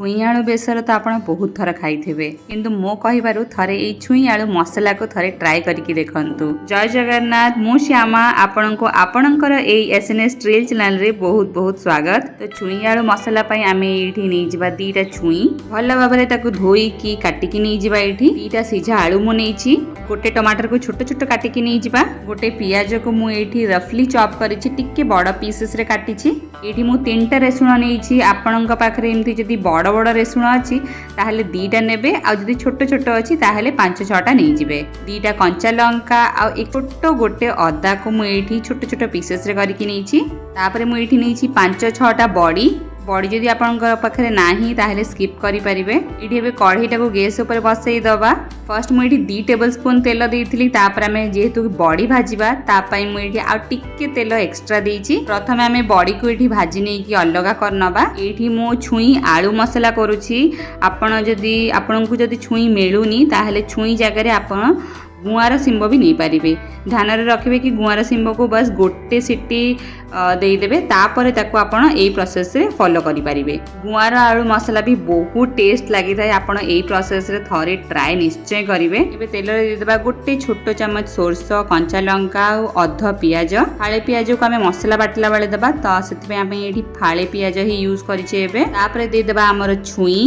छुई आलू बेसर तो आप बहुत थर खाई किंतु मो कहिबारु थरे एई छुई आलू मसला को थरे ट्राई करके देखंतु। जय जगन्नाथ, मु श्यामा आपण को आपणकर एई एसएनएस ट्रेल चैनल रे बहुत बहुत स्वागत। तो छुई आलू मसला पई आमे एठी नै जिबा दीटा छुई भल भाबरे ताकू धोई की काटिकी नै जिबा। एठी दीटा सिझा आलू मु नेछि, गोटे टमाटर को छोट छोट काटिकी नै जिबा, गोटे पियाज को मु एठी रफली चॉप करिछि, टिके बड़ पीसेस रे काटिछि। एठी मु 3टा रेसुण नेछि, आपणक पाखरे एमती जदी बड़ बड़ रेसुण अछि ताहले 2टा नेबे, आ जदी छोट छोट अछि ताहले 5-6टा नै जिबे। 2टा कंचा लंका आ एक छोट गोटे अदा को मु एठी छोट छोट पीसेस रे करके नेछि। तापरे मु एठी नेछि 5-6टा बड़ी। बड़ी जदि आपनकर पाखरे नाही ताहले स्किप करि परिबे। एठी एबे कढ़ईटा को गैस ऊपर बसई दबा। फर्स्ट मु एठी 2 टेबलस्पून तेल देइथिली, तापर आमे जेहेतु बड़ी भाजिबा ता पई मु एठी आ टिक्के तेल एक्स्ट्रा देइछि। प्रथमे आमे बड़ी को एठी भाजी नै कि अलगा करनबा। एठी मु छुई आलू मसला करूछि। आपनको जदि छुई मिलुनी ताहले छुई जगह रे आपण गुआर सिंब भी नहीं पारिबे। ध्यान रे रखिबे कि गुआर सिंब को बस गोटे सीटी देदेबे, तापरे ताको आपण एई प्रोसेस रे फॉलो करि पारिबे। गुआर आलू मसला भी बहुत टेस्ट लागि थाए। आपण एई प्रोसेस रे थरे ट्राई निश्चय करिवे। एबे तेल रे देदेबा गोटे छोटो चम्मच सोरसो, कंचा लंका और अध पियाज। फाळे पियाज को हमें मसला बाटला बेले देबा, तो सेति आमे एठी फाळे पियाज ही यूज करिछे। एबे तापरे दे देबा हमर छुई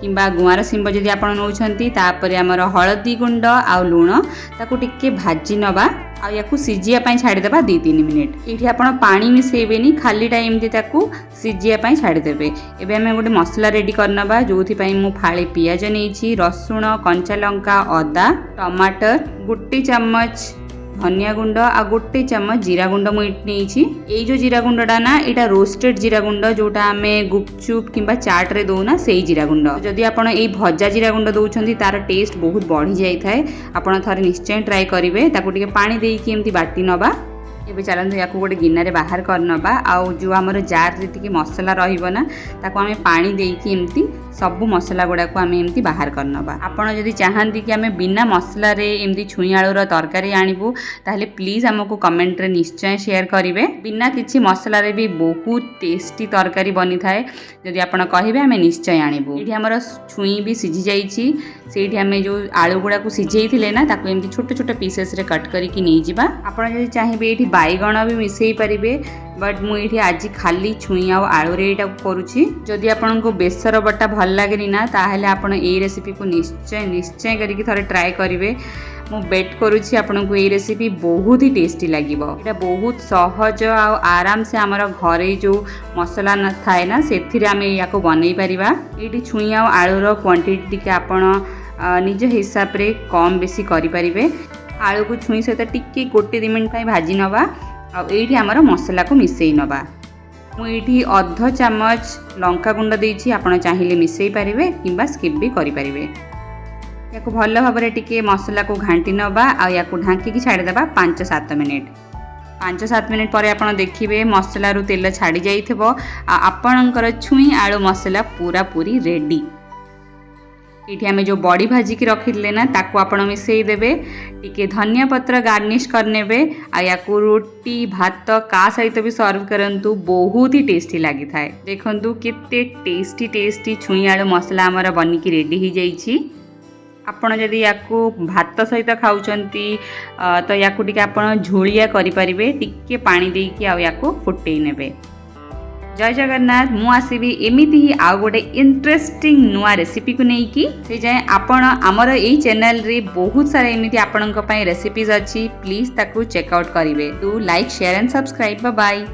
किंबा गुआर सिंब जदि आपण नौछंती, तापरे हमर हळदी गुंड आ लूण ताकू टिके भाजी नबा। आ याकू सिजिया पई छाडी देबा 2-3 मिनिट। एठी आपण पानी मिसेबेनी, खाली टाइम दे ताकू सिजिया पई छाडी देबे। एबे हमें गोटे मसला रेडी करनबा, जोथि पई मु फाळे पियाज नेछि, रसुण, कंचा लंका, अदा, टमाटर, गोटे चम्मच धनिया गुंड आ गोटे चम्मच जीरा गुंड मु नेछि। एई जो जीरा गुंडटा ना एटा रोस्टेड जीरा गुंड, जोटा आमे गुपचुप किंबा चाट रे दोना सेई जीरा गुंड। जदि आपण एई भजा जीरा गुंड दोउछंती तार टेस्ट बहुत बढ़ी जाई थाए। आपण थरे निश्चय ट्राई करिवे। ताकू टिके पानी देइकी एमती बाटी नबा। एबे चलନ୍ତୁ याकू गोटे गिन्ना रे बाहर करनबा। आउ जो हमर जार रे टिके मसला रहिबो ना ताकू हमें पानी देइकी एमती सब मसला गुडा को हमें एमती बाहर करनबा। आपण जदि चाहंती कि हमें बिना मसला रे एमती छुई आलू रो तरकारी आनिबू ताहले प्लीज हमको कमेंट रे निश्चय शेयर करिवे। बिना किछि मसला रे भी बहुत टेस्टी तरकारी बनी थाए। जदि आपण कहिबे हमें निश्चय आनिबू। एठी हमर छुई भी सिझी जाईछि। सेठी हमें जो आलू गुडा को सिझेइथिले ना ताकू एमती छोट छोट पीसेस रे कट करिकी नै जिबा। आपण जदि चाहिबे एठी बाईगण भी मिसेई परिबे, बट मु एठी आज खाली छुई आ आलू रे एटा करूछि। जदि आपनको बेसर बटा भल लागेनी ना ताहले आपण एई रेसिपी को निश्चय करिकी थरे ट्राई करिवे। मु बेट करूछि आपनको एई रेसिपी बहुत ही टेस्टी लागिबो। एटा बहुत सहज आ आराम से हमर घरे जो मसला न थाए ना सेथिरे आमे याको बनै परिबा। एठी छुई आ आलू रो क्वांटिटी के आपण निज हिसाब रे कम बेसी करि परिबे। आलू को छुई सहित टिके 1-2 मिनिट पई भाजी नबा। आ एठी हमर मसला को मिसेई नबा। मु एठी अध चम्मच लंका गुंड देइछि, आपण चाहिले मिसेई परिबे किंबा स्किप भी करि परिबे। याको भल भाबरे टिके मसला को घांटी नबा। आ याको ढांकी की छाडी देबा 5-7 मिनिट। 5-7 मिनिट परे आपण देखिबे मसला रु तेल छाडी जाइथिबो। आ आपणकर छुई आलू मसला पूरा पूरी रेडी। एठी हमें जो बड़ी भाजी की रखिले ना ताकू आपण मिसेई देबे। टिके धनिया पत्र गार्निश करनेबे। आ याकू रोटी भात का सहित भी सर्व करंतु, बहुत ही टेस्टी लागि थाए। देखंतु केते टेस्टी छुई आलू मसला हमर बनी की रेडी ही जाईछि। आपण जदि याकू भात सहित खाउचंती तो याकू टिके आपण झोलिया करि परिबे। टिके पानी देइकी आ याकू फुटेई नेबे। जय जगन्नाथ, मु आसीबी एमिति ही आ गोटे इंटरेस्टिंग नुआ रेसिपी को नेकी। से जाय आपण हमर एई चैनल रे बहुत सारा एमिति आपणक पई रेसिपीज अछि। प्लीज ताकू चेकआउट करिवे। Do like share and subscribe. Bye bye.